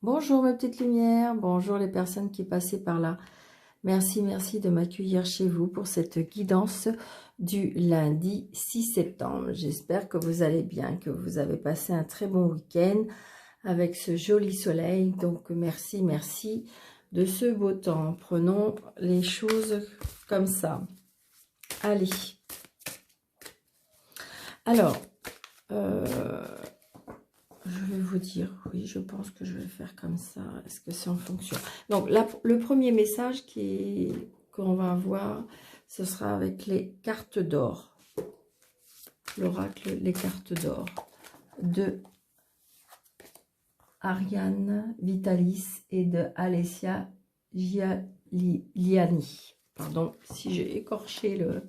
Bonjour mes petites lumières, bonjour les personnes qui passaient par là. Merci, merci de m'accueillir chez vous pour cette guidance du lundi 6 septembre. J'espère que vous allez bien, que vous avez passé un très bon week-end avec ce joli soleil. Donc merci, merci de ce beau temps. Prenons les choses comme ça. Allez. Alors, je vais vous dire, oui, je pense que je vais faire comme ça. Est-ce que c'est en fonction? Donc, là, le premier message qu'on va avoir, ce sera avec les cartes d'or. L'oracle, les cartes d'or de Ariane Vitalis et de Alessia Gialiani. Pardon si j'ai écorché le...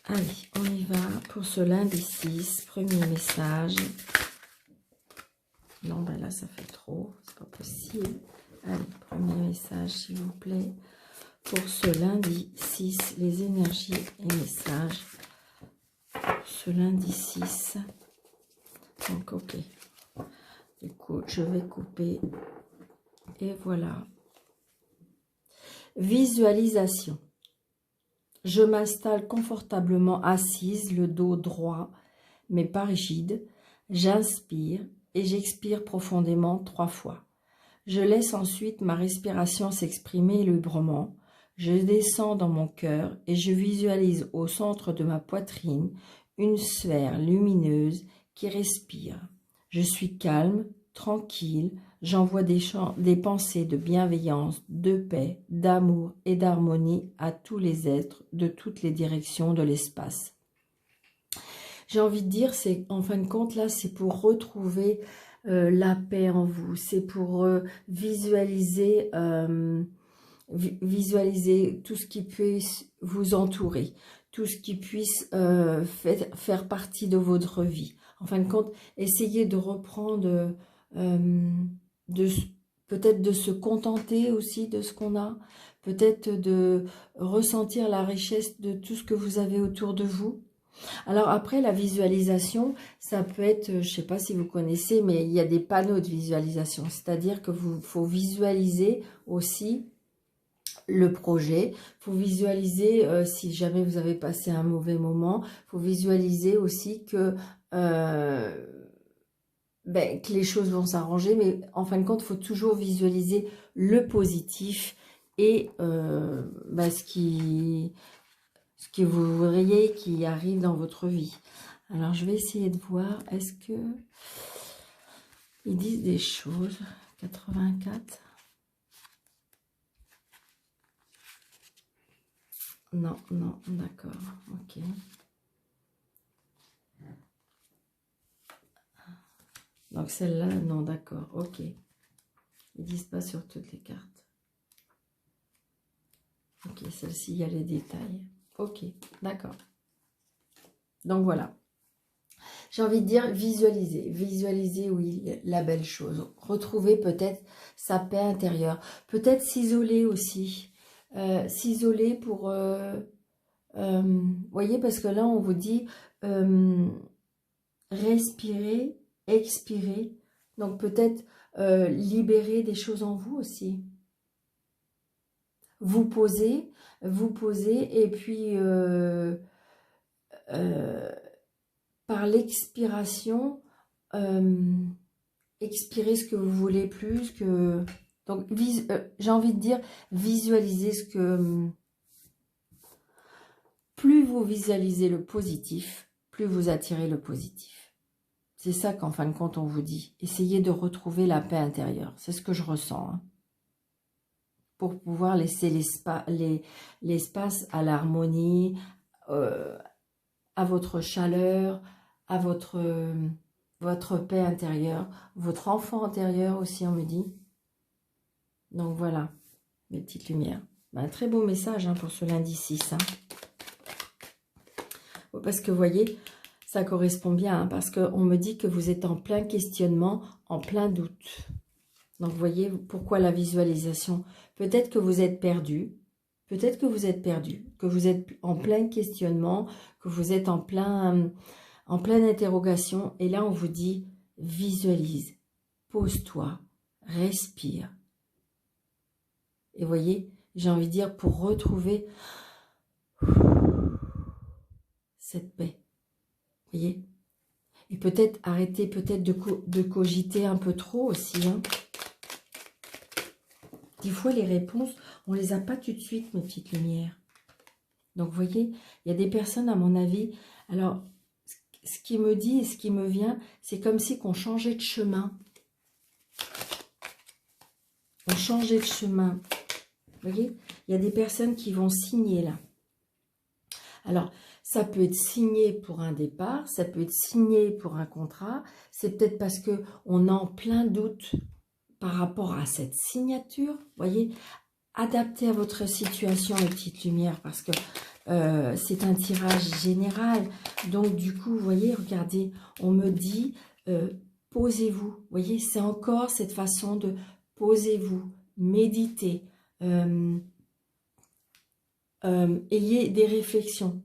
Allez, on y va pour ce lundi 6, premier message. Non, ben là, ça fait trop, c'est pas possible. Allez, premier message, s'il vous plaît. Pour ce lundi 6, les énergies et messages. Pour ce lundi 6. Donc, ok. Du coup, je vais couper. Et voilà. Visualisation. Je m'installe confortablement assise, le dos droit, mais pas rigide. J'inspire et j'expire profondément 3 fois. Je laisse ensuite ma respiration s'exprimer librement. Je descends dans mon cœur et je visualise au centre de ma poitrine une sphère lumineuse qui respire. Je suis calme, tranquille, j'envoie des pensées de bienveillance, de paix, d'amour et d'harmonie à tous les êtres de toutes les directions de l'espace. J'ai envie de dire, c'est en fin de compte, là, c'est pour retrouver la paix en vous. C'est pour visualiser tout ce qui puisse vous entourer, tout ce qui puisse faire partie de votre vie. En fin de compte, essayez de reprendre, peut-être de se contenter aussi de ce qu'on a, peut-être de ressentir la richesse de tout ce que vous avez autour de vous. Alors après, la visualisation, ça peut être, je ne sais pas si vous connaissez, mais il y a des panneaux de visualisation. C'est-à-dire que faut visualiser aussi le projet. Il faut visualiser, si jamais vous avez passé un mauvais moment, il faut visualiser aussi que les choses vont s'arranger. Mais en fin de compte, il faut toujours visualiser le positif et ce que vous voudriez qui arrive dans votre vie. Alors, je vais essayer de voir, est-ce que ils disent des choses. 84. Non, non, d'accord, ok. Donc, celle-là, non, d'accord, ok. Ils disent pas sur toutes les cartes. Ok, celle-ci, il y a les détails. Ok, d'accord. Donc, voilà. J'ai envie de dire visualiser. Visualiser, oui, la belle chose. Retrouver peut-être sa paix intérieure. Peut-être s'isoler aussi. S'isoler pour... voyez, parce que là, on vous dit respirer, expirer. Donc, peut-être libérer des choses en vous aussi. Vous posez et puis... par l'expiration, expirez ce que vous voulez plus. Donc, j'ai envie de dire, visualisez ce que... Plus vous visualisez le positif, plus vous attirez le positif. C'est ça qu'en fin de compte, on vous dit. Essayez de retrouver la paix intérieure. C'est ce que je ressens. Hein, pour pouvoir laisser l'espace à l'harmonie, à votre chaleur, à votre paix intérieure, votre enfant intérieur aussi, on me dit. Donc voilà, mes petites lumières. Un très beau message hein, pour ce lundi 6. Hein. Parce que vous voyez, ça correspond bien, hein, parce qu'on me dit que vous êtes en plein questionnement, en plein doute. Donc vous voyez, pourquoi la visualisation? Peut-être que vous êtes perdu, peut-être que vous êtes perdu, que vous êtes en plein questionnement, que vous êtes en plein... en pleine interrogation. Et là, on vous dit, visualise, pose-toi, respire. Et voyez, j'ai envie de dire, pour retrouver cette paix. Vous voyez? Et peut-être arrêter peut-être de cogiter un peu trop aussi. Hein. Des fois, les réponses, on ne les a pas tout de suite, mes petites lumières. Donc, vous voyez, il y a des personnes, à mon avis, alors, ce qui me dit et ce qui me vient, c'est comme si qu'on changeait de chemin. On changeait de chemin. Vous voyez, il y a des personnes qui vont signer là. Alors, ça peut être signé pour un départ, ça peut être signé pour un contrat. C'est peut-être parce qu'on est en plein doute par rapport à cette signature. Vous voyez, adaptez à votre situation les petites lumières parce que c'est un tirage général. Donc, du coup, vous voyez, regardez, on me dit, posez-vous. Vous voyez, c'est encore cette façon de posez-vous, méditez. Ayez des réflexions,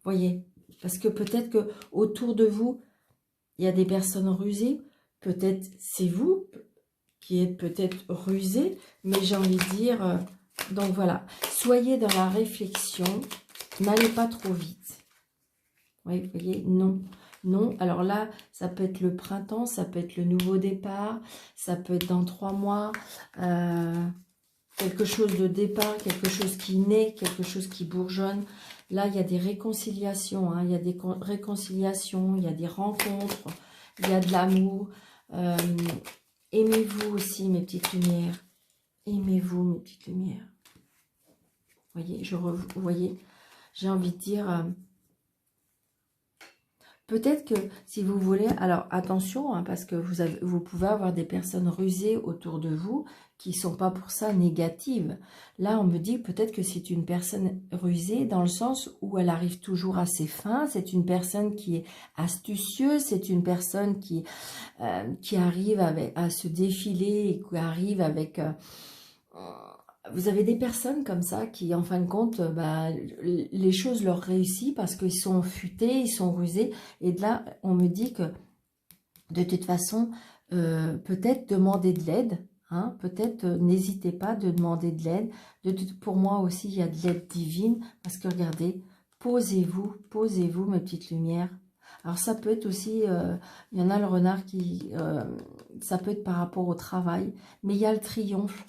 voyez, parce que peut-être que autour de vous, il y a des personnes rusées, peut-être c'est vous qui êtes peut-être rusé, mais j'ai envie de dire, donc voilà, soyez dans la réflexion, n'allez pas trop vite, oui, vous voyez, non, non, alors là, ça peut être le printemps, ça peut être le nouveau départ, ça peut être dans 3 mois, quelque chose de départ, quelque chose qui naît, quelque chose qui bourgeonne. Là, il y a des réconciliations, hein, il y a des réconciliations, il y a des rencontres, il y a de l'amour. Aimez-vous aussi, mes petites lumières. Aimez-vous, mes petites lumières. Voyez, vous voyez, j'ai envie de dire... peut-être que si vous voulez, alors attention, hein, parce que vous pouvez avoir des personnes rusées autour de vous qui ne sont pas pour ça négatives. Là, on me dit peut-être que c'est une personne rusée dans le sens où elle arrive toujours à ses fins. C'est une personne qui est astucieuse, c'est une personne qui arrive à se défiler et qui arrive avec... vous avez des personnes comme ça qui, en fin de compte, les choses leur réussissent parce qu'ils sont futés, ils sont rusés. Et de là, on me dit que, de toute façon, peut-être demander de l'aide. Hein, peut-être n'hésitez pas de demander de l'aide. Pour moi aussi, il y a de l'aide divine. Parce que, regardez, posez-vous, mes petites lumières. Alors, ça peut être aussi, il y en a le renard qui... ça peut être par rapport au travail. Mais il y a le triomphe.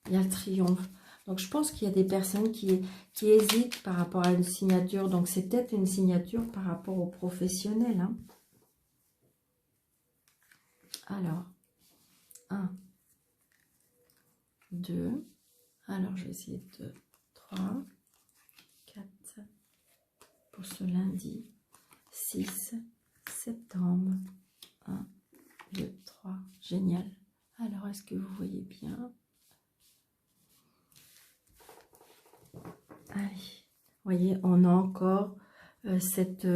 Il y a le triomphe. Donc, je pense qu'il y a des personnes qui hésitent par rapport à une signature. Donc, c'est peut-être une signature par rapport au professionnel. Hein. Alors, 1, 2. Alors, je vais essayer de 3, 4 pour ce lundi. 6 septembre. 1, 2, 3. Génial. Alors, est-ce que vous voyez bien ? Allez, vous voyez, on a encore cette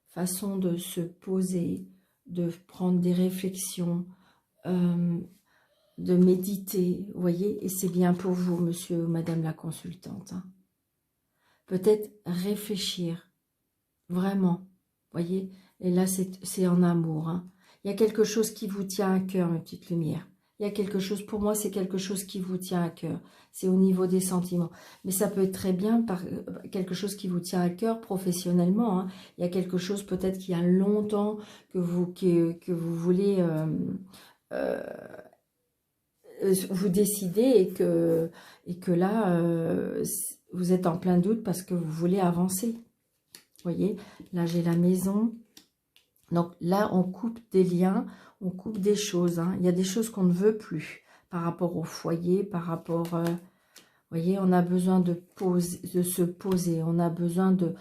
façon de se poser, de prendre des réflexions, de méditer, vous voyez, et c'est bien pour vous, monsieur ou madame la consultante. Hein. Peut-être réfléchir, vraiment, vous voyez, et là c'est en amour. Hein. Il y a quelque chose qui vous tient à cœur, mes petites lumières. Il y a quelque chose, pour moi, c'est quelque chose qui vous tient à cœur. C'est au niveau des sentiments. Mais ça peut être très bien par quelque chose qui vous tient à cœur professionnellement. Hein. Il y a quelque chose peut-être qu'il y a longtemps que vous voulez vous décider et que là, vous êtes en plein doute parce que vous voulez avancer. Vous voyez, là, j'ai la maison. Donc là, on coupe des liens, on coupe des choses. Hein. Il y a des choses qu'on ne veut plus par rapport au foyer, par rapport... vous voyez, on a besoin de se poser. On a besoin de...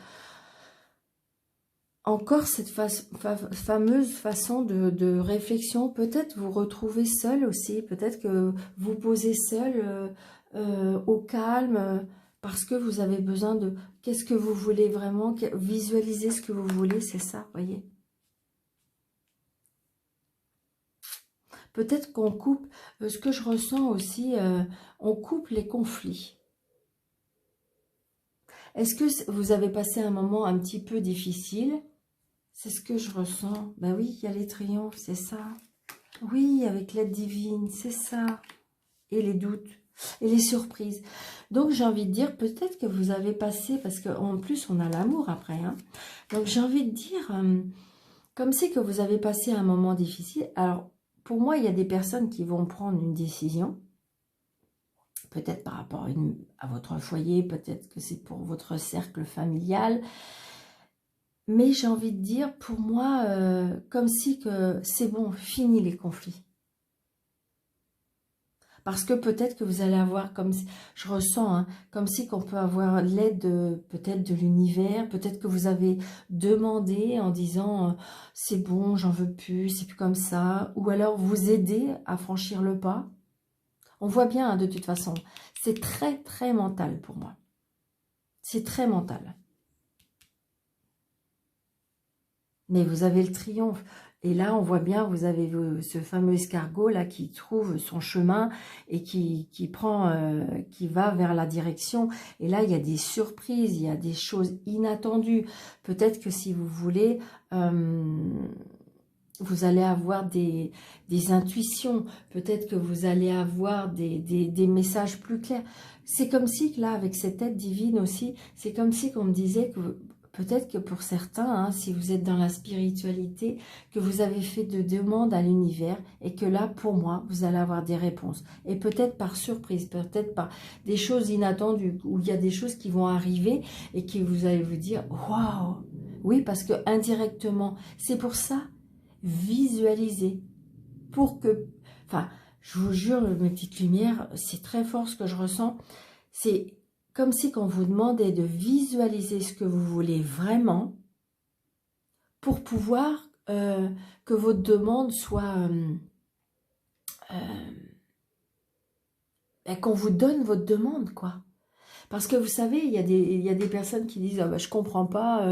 Encore cette fameuse façon de réflexion. Peut-être vous retrouvez seul aussi. Peut-être que vous posez seul au calme parce que vous avez besoin de... Qu'est-ce que vous voulez vraiment? Visualiser ce que vous voulez, c'est ça, vous voyez. Peut-être qu'on coupe, ce que je ressens aussi, on coupe les conflits. Est-ce que vous avez passé un moment un petit peu difficile? C'est ce que je ressens. Ben oui, il y a les triomphes, c'est ça. Oui, avec l'aide divine, c'est ça. Et les doutes, et les surprises. Donc, j'ai envie de dire, peut-être que vous avez passé, parce qu'en plus, on a l'amour après. Hein. Donc, j'ai envie de dire, comme c'est que vous avez passé un moment difficile. Alors, pour moi, il y a des personnes qui vont prendre une décision. Peut-être par rapport à votre foyer, peut-être que c'est pour votre cercle familial. Mais j'ai envie de dire, pour moi, comme si que c'est bon, fini les conflits. Parce que peut-être que vous allez avoir, comme je ressens, hein, comme si qu'on peut avoir l'aide peut-être de l'univers, peut-être que vous avez demandé en disant c'est bon, j'en veux plus, c'est plus comme ça, ou alors vous aider à franchir le pas. On voit bien hein, de toute façon, c'est très très mental pour moi. C'est très mental. Mais vous avez le triomphe. Et là, on voit bien, vous avez ce fameux escargot là qui trouve son chemin et qui va vers la direction. Et là, il y a des surprises, il y a des choses inattendues. Peut-être que si vous voulez, vous allez avoir des intuitions. Peut-être que vous allez avoir des messages plus clairs. C'est comme si, là, avec cette aide divine aussi, c'est comme si qu'on me disait que peut-être que pour certains, hein, si vous êtes dans la spiritualité, que vous avez fait de demandes à l'univers et que là, pour moi, vous allez avoir des réponses. Et peut-être par surprise, peut-être par des choses inattendues, où il y a des choses qui vont arriver et que vous allez vous dire « Waouh !» Oui, parce que indirectement, c'est pour ça, visualiser. Pour que... Enfin, je vous jure, mes petites lumières, c'est très fort ce que je ressens. C'est comme si qu'on vous demandait de visualiser ce que vous voulez vraiment pour pouvoir que votre demande soit... qu'on vous donne votre demande, quoi. Parce que vous savez, il y a des personnes qui disent ah bah, « je comprends pas,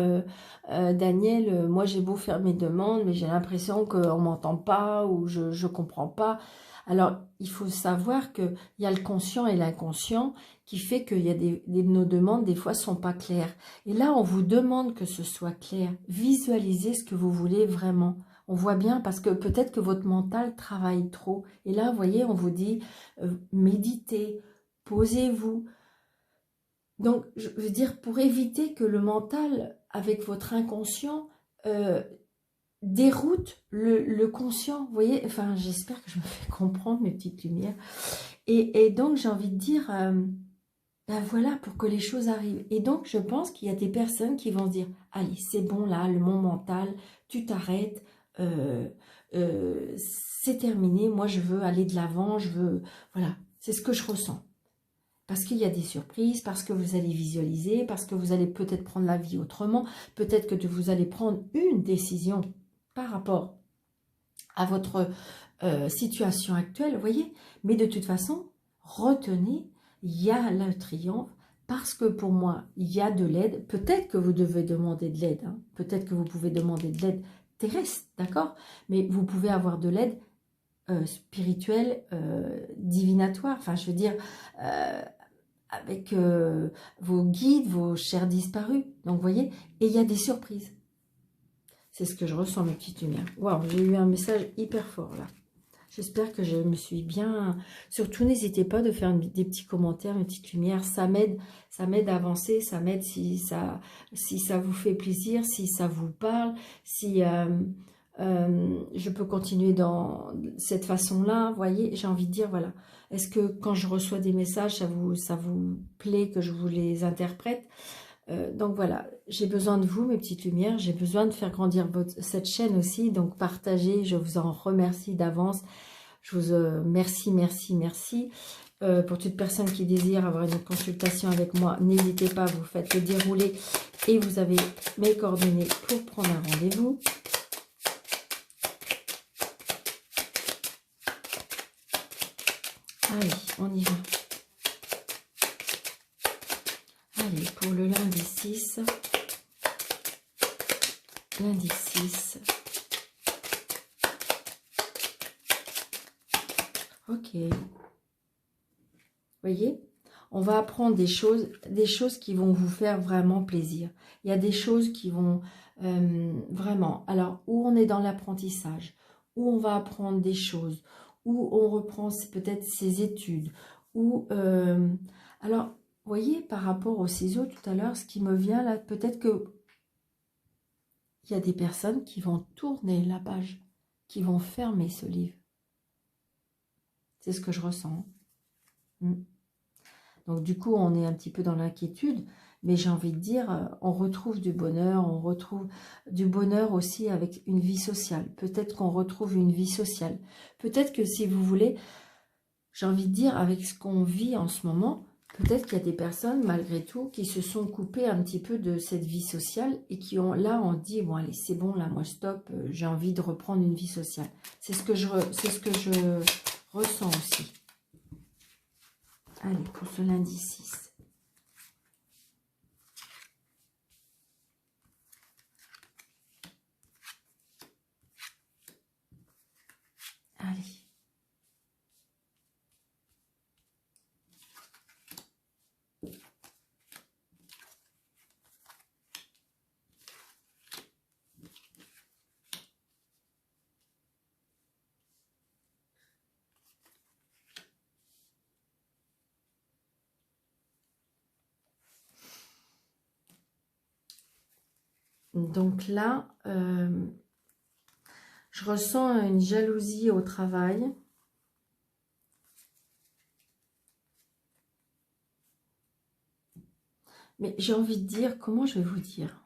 Daniel, moi j'ai beau faire mes demandes, mais j'ai l'impression qu'on ne m'entend pas ou je ne comprends pas. » Alors, il faut savoir qu'il y a le conscient et l'inconscient qui fait que nos demandes, des fois, ne sont pas claires. Et là, on vous demande que ce soit clair. Visualisez ce que vous voulez vraiment. On voit bien parce que peut-être que votre mental travaille trop. Et là, vous voyez, on vous dit méditez, posez-vous. Donc, je veux dire, pour éviter que le mental, avec votre inconscient, déroute le conscient. Vous voyez, enfin, j'espère que je me fais comprendre, mes petites lumières. Et donc, j'ai envie de dire, ben voilà, pour que les choses arrivent. Et donc, je pense qu'il y a des personnes qui vont se dire, allez, c'est bon là, le mon mental, tu t'arrêtes, c'est terminé, moi je veux aller de l'avant, je veux... Voilà, c'est ce que je ressens. Parce qu'il y a des surprises, parce que vous allez visualiser, parce que vous allez peut-être prendre la vie autrement, peut-être que vous allez prendre une décision par rapport à votre situation actuelle, vous voyez. Mais de toute façon, retenez, il y a le triomphe, parce que pour moi, il y a de l'aide. Peut-être que vous devez demander de l'aide, hein. Peut-être que vous pouvez demander de l'aide terrestre, d'accord. Mais vous pouvez avoir de l'aide spirituelle, divinatoire, enfin je veux dire avec vos guides, vos chers disparus. Donc vous voyez, et il y a des surprises. C'est ce que je ressens, mes petites lumières. Waouh, j'ai eu un message hyper fort là. J'espère que je me suis bien... Surtout, n'hésitez pas de faire des petits commentaires, mes petites lumières. Ça m'aide à avancer, ça m'aide si ça vous fait plaisir, si ça vous parle, si je peux continuer dans cette façon-là. Vous voyez, j'ai envie de dire, voilà. Est-ce que quand je reçois des messages, ça vous plaît que je vous les interprète? Donc voilà, j'ai besoin de vous, mes petites lumières, j'ai besoin de faire grandir cette chaîne aussi, donc partagez, je vous en remercie d'avance, je vous merci. Pour toute personne qui désire avoir une consultation avec moi, n'hésitez pas, vous faites le déroulé et vous avez mes coordonnées pour prendre un rendez-vous. Allez, on y va. Allez, pour le lundi 6. Lundi 6. Ok. Voyez, On va apprendre des choses qui vont vous faire vraiment plaisir. Il y a des choses qui vont vraiment... Alors, où on est dans l'apprentissage, où on va apprendre des choses, où on reprend peut-être ses études, où... alors, vous voyez, par rapport au ciseau tout à l'heure, ce qui me vient là, peut-être que il y a des personnes qui vont tourner la page, qui vont fermer ce livre. C'est ce que je ressens. Donc du coup, on est un petit peu dans l'inquiétude, mais j'ai envie de dire, on retrouve du bonheur, on retrouve du bonheur aussi avec une vie sociale. Peut-être qu'on retrouve une vie sociale. Peut-être que si vous voulez, j'ai envie de dire, avec ce qu'on vit en ce moment, peut-être qu'il y a des personnes, malgré tout, qui se sont coupées un petit peu de cette vie sociale et qui ont, là, on dit, bon, allez, c'est bon, là, moi, stop, j'ai envie de reprendre une vie sociale. C'est ce que je ressens aussi. Allez, pour ce lundi 6. Allez. Donc là, je ressens une jalousie au travail. Mais j'ai envie de dire, comment je vais vous dire?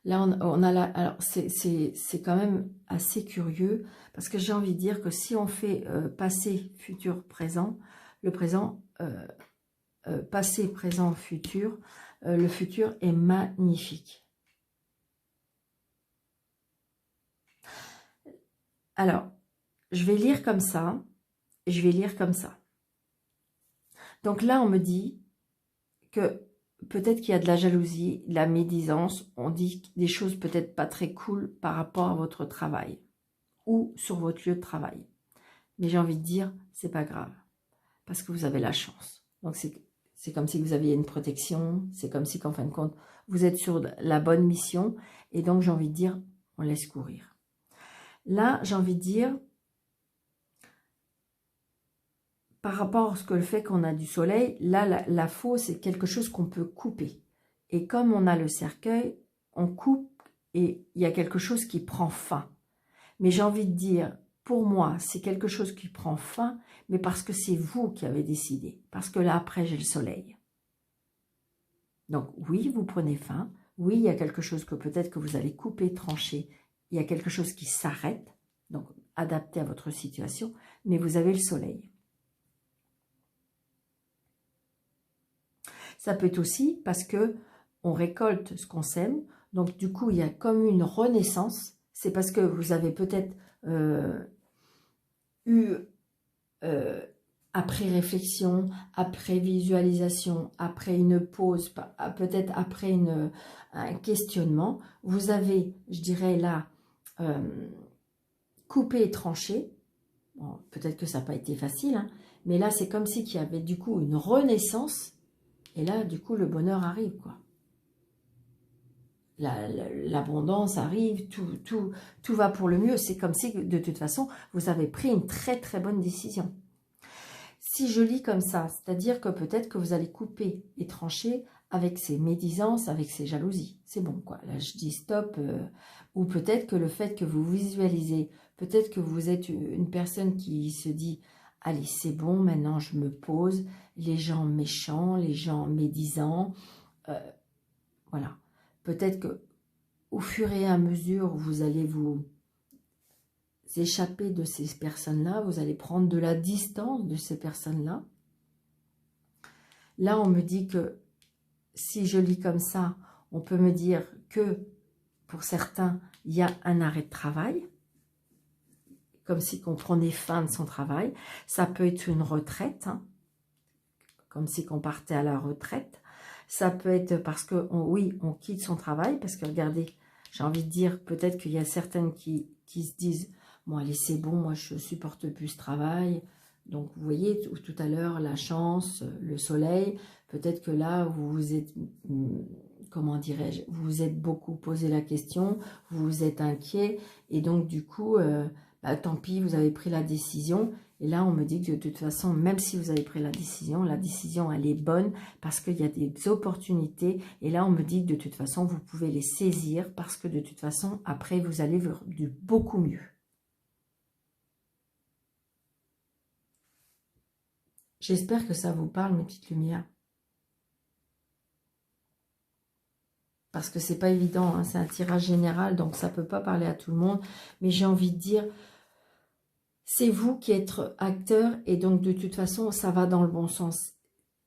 Là, on a la... Alors, c'est quand même assez curieux, parce que j'ai envie de dire que si on fait passé, futur, présent, le présent, passé, présent, futur, le futur est magnifique. Alors, je vais lire comme ça, et je vais lire comme ça. Donc là, on me dit que peut-être qu'il y a de la jalousie, de la médisance, on dit des choses peut-être pas très cool par rapport à votre travail ou sur votre lieu de travail. Mais j'ai envie de dire, c'est pas grave, parce que vous avez la chance. Donc c'est comme si vous aviez une protection, c'est comme si qu'en fin de compte, vous êtes sur la bonne mission, et donc j'ai envie de dire, on laisse courir. Là, j'ai envie de dire, par rapport à ce que le fait qu'on a du soleil, là, la faux, c'est quelque chose qu'on peut couper. Et comme on a le cercueil, on coupe et il y a quelque chose qui prend fin. Mais j'ai envie de dire, pour moi, c'est quelque chose qui prend fin, mais parce que c'est vous qui avez décidé. Parce que là, après, j'ai le soleil. Donc oui, vous prenez fin. Oui, il y a quelque chose que peut-être que vous allez couper, trancher. Il y a quelque chose qui s'arrête, donc adapté à votre situation, mais vous avez le soleil. Ça peut être aussi parce que on récolte ce qu'on sème. Donc, du coup, il y a comme une renaissance. C'est parce que vous avez peut-être eu, après réflexion, après visualisation, après une pause, peut-être après un questionnement, vous avez, je dirais là, coupé et tranché. Bon, peut-être que ça n'a pas été facile, hein, mais là, c'est comme si qu'il y avait du coup une renaissance. Et là, du coup, le bonheur arrive, quoi. L'abondance arrive, tout va pour le mieux. C'est comme si, de toute façon, vous avez pris une très, très bonne décision. Si je lis comme ça, c'est-à-dire que peut-être que vous allez couper et trancher avec ces médisances, avec ces jalousies. C'est bon, quoi. Là, je dis stop. Ou peut-être que le fait que vous visualisez, peut-être que vous êtes une personne qui se dit « Allez, c'est bon, maintenant je me pose. Les gens méchants, les gens médisants. Voilà. Peut-être que au fur et à mesure où vous allez vous échapper de ces personnes-là, vous allez prendre de la distance de ces personnes-là. Là, on me dit que si je lis comme ça, on peut me dire que pour certains, il y a un arrêt de travail, comme si on prenait fin de son travail. Ça peut être une retraite, hein, comme si on partait à la retraite. Ça peut être parce que, oui, on quitte son travail, parce que regardez, j'ai envie de dire, peut-être qu'il y a certaines qui se disent, bon allez c'est bon, moi je supporte plus ce travail. Donc vous voyez, tout à l'heure, la chance, le soleil, peut-être que là, vous vous êtes, comment dirais-je, vous vous êtes beaucoup posé la question, vous vous êtes inquiet, et donc du coup, bah, tant pis, vous avez pris la décision. Et là, on me dit que de toute façon, même si vous avez pris la décision, elle est bonne parce qu'il y a des opportunités. Et là, on me dit que de toute façon, vous pouvez les saisir parce que de toute façon, après, vous allez du beaucoup mieux. J'espère que ça vous parle, mes petites lumières. Parce que c'est pas évident, hein, c'est un tirage général, donc ça peut pas parler à tout le monde. Mais j'ai envie de dire, c'est vous qui êtes acteur et donc de toute façon, ça va dans le bon sens.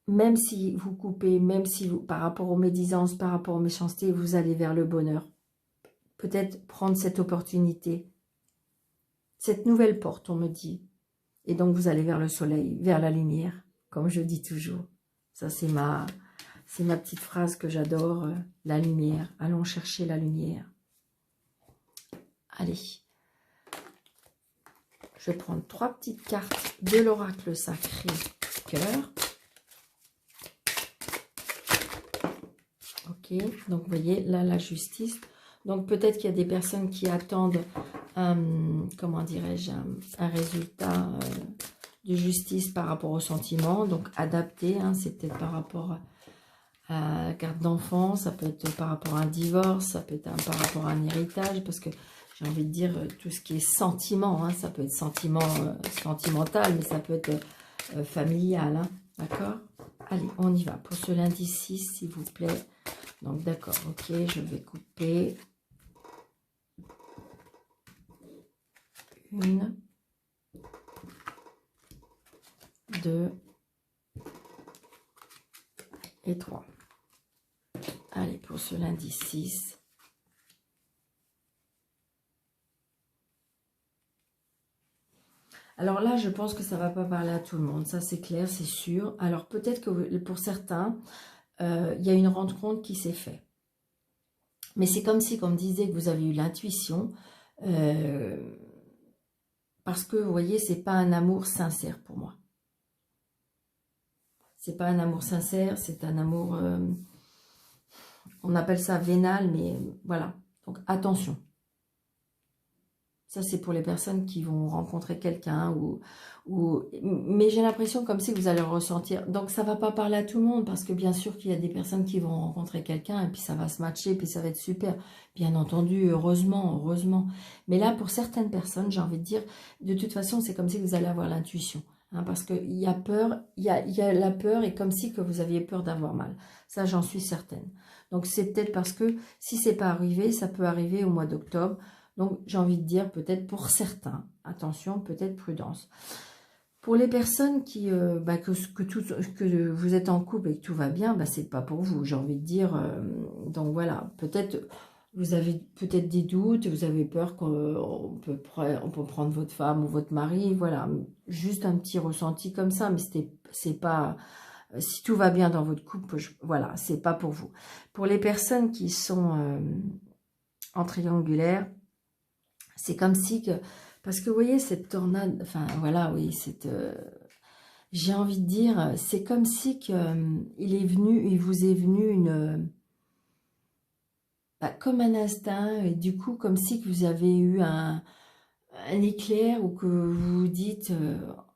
Même si vous coupez, même si vous, par rapport aux médisances, par rapport aux méchancetés, vous allez vers le bonheur. Peut-être prendre cette opportunité, cette nouvelle porte, on me dit. Et donc vous allez vers le soleil, vers la lumière, comme je dis toujours. Ça, c'est ma petite phrase que j'adore, la lumière. Allons chercher la lumière. Allez. Je vais prendre 3 petites cartes de l'oracle sacré cœur. Ok, donc vous voyez, là, la justice. Donc peut-être qu'il y a des personnes qui attendent, comment dirais-je, un résultat de justice par rapport au sentiment. Donc adapté, hein, c'est peut-être par rapport à la carte d'enfant, ça peut être par rapport à un divorce, ça peut être par rapport à un héritage, parce que j'ai envie de dire tout ce qui est sentiment, hein, ça peut être sentimental, mais ça peut être familial, hein, d'accord? Allez, on y va pour ce lundi 6, s'il vous plaît. Donc d'accord, ok, je vais couper. 1, 2 et 3. Allez, pour ce lundi 6. Alors là, je pense que ça ne va pas parler à tout le monde. Ça, c'est clair, c'est sûr. Alors peut-être que pour certains, il y a une rencontre qui s'est faite. Mais c'est comme si, comme disait, que vous avez eu l'intuition. Parce que, vous voyez, c'est pas un amour sincère pour moi. C'est pas un amour sincère, c'est un amour... on appelle ça vénal, mais voilà. Donc, attention. Ça, c'est pour les personnes qui vont rencontrer quelqu'un. Mais j'ai l'impression comme si vous allez le ressentir. Donc, ça ne va pas parler à tout le monde parce que bien sûr qu'il y a des personnes qui vont rencontrer quelqu'un et puis ça va se matcher, puis ça va être super. Bien entendu, heureusement, heureusement. Mais là, pour certaines personnes, j'ai envie de dire, de toute façon, c'est comme si vous allez avoir l'intuition. Hein, parce qu'il y a peur, il y a la peur et comme si que vous aviez peur d'avoir mal. Ça, j'en suis certaine. Donc, c'est peut-être parce que si ce n'est pas arrivé, ça peut arriver au mois d'octobre. Donc, j'ai envie de dire peut-être pour certains, attention, peut-être prudence. Pour les personnes qui, que vous êtes en couple et que tout va bien, bah, c'est pas pour vous, j'ai envie de dire. Donc voilà, peut-être vous avez peut-être des doutes, vous avez peur qu'on peut prendre votre femme ou votre mari, voilà, juste un petit ressenti comme ça, mais c'est pas... Si tout va bien dans votre couple, voilà, c'est pas pour vous. Pour les personnes qui sont en triangulaire, c'est comme si que... Parce que vous voyez, cette tornade... Enfin, voilà, oui, cette... j'ai envie de dire, c'est comme si que, il vous est venu une... comme un instinct, et du coup, comme si que vous avez eu un éclair, ou que vous vous dites,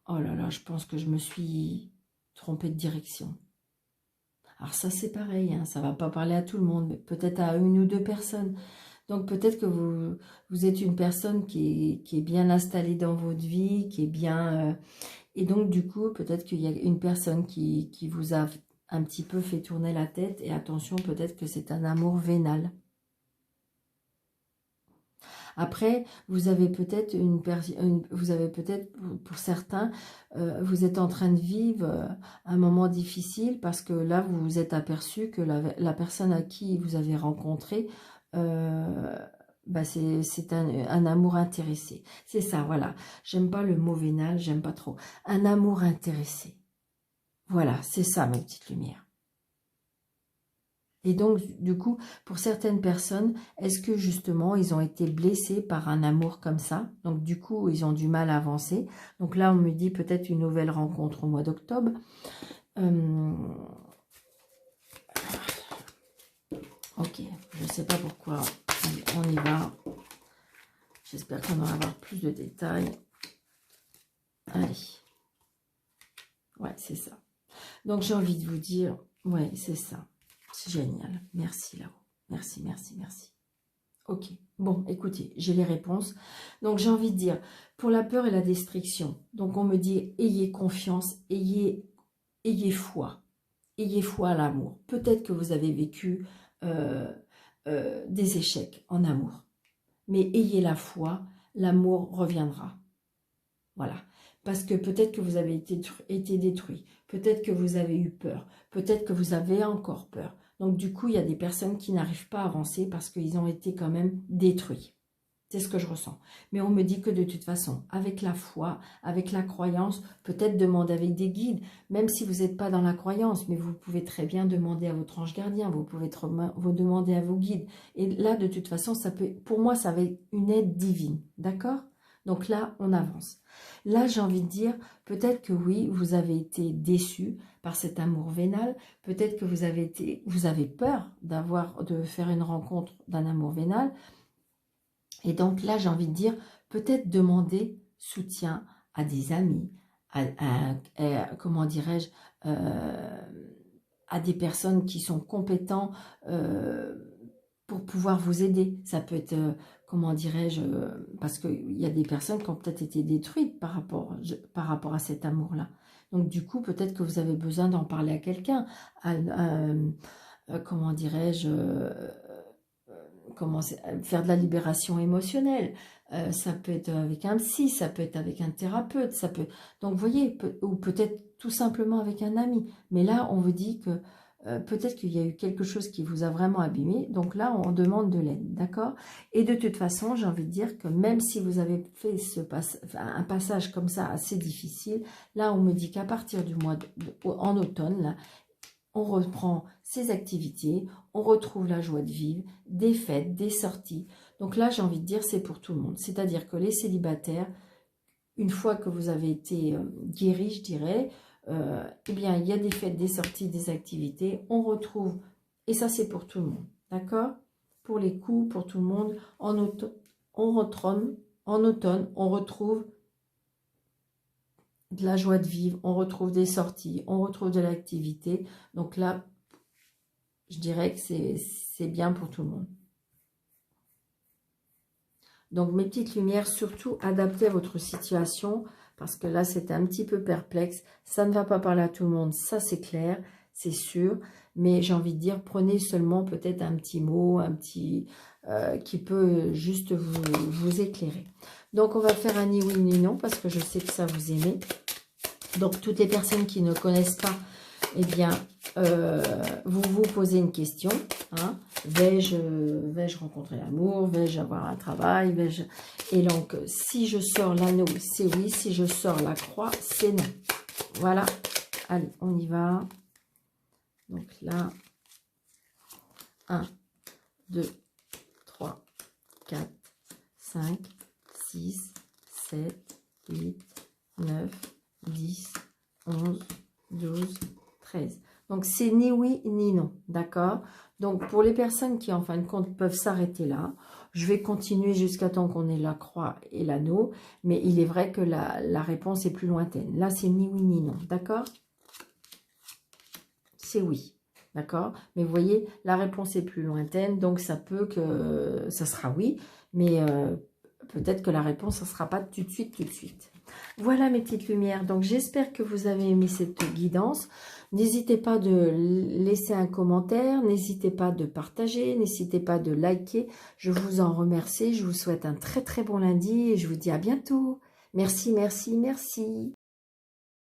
oh là là, je pense que je me suis trompée de direction. Alors ça, c'est pareil, hein, ça ne va pas parler à tout le monde, mais peut-être à 1 ou 2 personnes. Donc peut-être que vous êtes une personne qui est bien installée dans votre vie, qui est bien... et donc du coup, peut-être qu'il y a une personne qui vous a un petit peu fait tourner la tête. Et attention, peut-être que c'est un amour vénal. Après, vous avez peut-être pour certains, vous êtes en train de vivre un moment difficile parce que là, vous vous êtes aperçu que la personne à qui vous avez rencontré, c'est un amour intéressé. C'est ça, voilà. J'aime pas le mot vénal, j'aime pas trop. Un amour intéressé. Voilà, c'est ça, mes petites lumières. Et donc, du coup, pour certaines personnes, est-ce que justement, ils ont été blessés par un amour comme ça? Donc, du coup, ils ont du mal à avancer. Donc là, on me dit peut-être une nouvelle rencontre au mois d'octobre. Ok, je ne sais pas pourquoi. On y va. J'espère qu'on va avoir plus de détails. Allez. Ouais, c'est ça. Donc, j'ai envie de vous dire, ouais, c'est ça. C'est génial. Merci, là-haut. Merci, merci, merci. Ok. Bon, écoutez, j'ai les réponses. Donc, j'ai envie de dire, pour la peur et la destruction, donc on me dit, ayez confiance, ayez foi. Ayez foi à l'amour. Peut-être que vous avez vécu des échecs en amour. Mais ayez la foi, l'amour reviendra. Voilà. Parce que peut-être que vous avez été détruit. Peut-être que vous avez eu peur. Peut-être que vous avez encore peur. Donc du coup, il y a des personnes qui n'arrivent pas à avancer parce qu'ils ont été quand même détruits. C'est ce que je ressens. Mais on me dit que de toute façon, avec la foi, avec la croyance, peut-être demander avec des guides, même si vous n'êtes pas dans la croyance, mais vous pouvez très bien demander à votre ange gardien, vous pouvez vous demander à vos guides. Et là, de toute façon, ça peut, pour moi, ça va être une aide divine. D'accord? Donc là, on avance. Là, j'ai envie de dire, peut-être que oui, vous avez été déçu par cet amour vénal. Peut-être que vous avez peur de faire une rencontre d'un amour vénal. Et donc là, j'ai envie de dire, peut-être demander soutien à des amis, comment dirais-je, à des personnes qui sont compétents pour pouvoir vous aider. Ça peut être, comment dirais-je, parce qu'il y a des personnes qui ont peut-être été détruites par rapport à cet amour-là. Donc du coup, peut-être que vous avez besoin d'en parler à quelqu'un, comment dirais-je, faire de la libération émotionnelle. Ça peut être avec un psy, ça peut être avec un thérapeute, ça peut. Donc vous voyez, ou peut-être tout simplement avec un ami. Mais là, on vous dit que peut-être qu'il y a eu quelque chose qui vous a vraiment abîmé. Donc là, on demande de l'aide, d'accord? Et de toute façon, j'ai envie de dire que même si vous avez fait un passage comme ça assez difficile, là, on me dit qu'à partir du mois en automne, là, on reprend ses activités, on retrouve la joie de vivre, des fêtes, des sorties. Donc là, j'ai envie de dire, c'est pour tout le monde. C'est-à-dire que les célibataires, une fois que vous avez été guéris, je dirais, eh bien, il y a des fêtes, des sorties, des activités. On retrouve, et ça, c'est pour tout le monde. D'accord? Pour les coups, pour tout le monde. En automne, on retrouve de la joie de vivre, on retrouve des sorties, on retrouve de l'activité. Donc là, je dirais que c'est bien pour tout le monde. Donc mes petites lumières, surtout adaptées à votre situation, parce que là, c'était un petit peu perplexe. Ça ne va pas parler à tout le monde, ça c'est clair, c'est sûr. Mais j'ai envie de dire, prenez seulement peut-être un petit mot, un petit qui peut juste vous éclairer. Donc on va faire un ni oui ni non, parce que je sais que ça vous aimez. Donc toutes les personnes qui ne connaissent pas, eh bien, vous vous posez une question. Hein. Vais-je rencontrer l'amour? Vais-je avoir un travail? Et donc, si je sors l'anneau, c'est oui. Si je sors la croix, c'est non. Voilà. Allez, on y va. Donc là, 1, 2, 3, 4, 5, 6, 7, 8, 9, 10, 11, 12, 13. Donc, c'est ni oui ni non, d'accord? Donc, pour les personnes qui, en fin de compte, peuvent s'arrêter là, je vais continuer jusqu'à temps qu'on ait la croix et l'anneau, mais il est vrai que la réponse est plus lointaine. Là, c'est ni oui ni non, d'accord? C'est oui, d'accord? Mais vous voyez, la réponse est plus lointaine, donc ça peut que ça sera oui, mais peut-être que la réponse, ça ne sera pas tout de suite. Voilà mes petites lumières, donc j'espère que vous avez aimé cette guidance. N'hésitez pas de laisser un commentaire, n'hésitez pas de partager, n'hésitez pas de liker. Je vous en remercie, je vous souhaite un très très bon lundi et je vous dis à bientôt. Merci, merci, merci.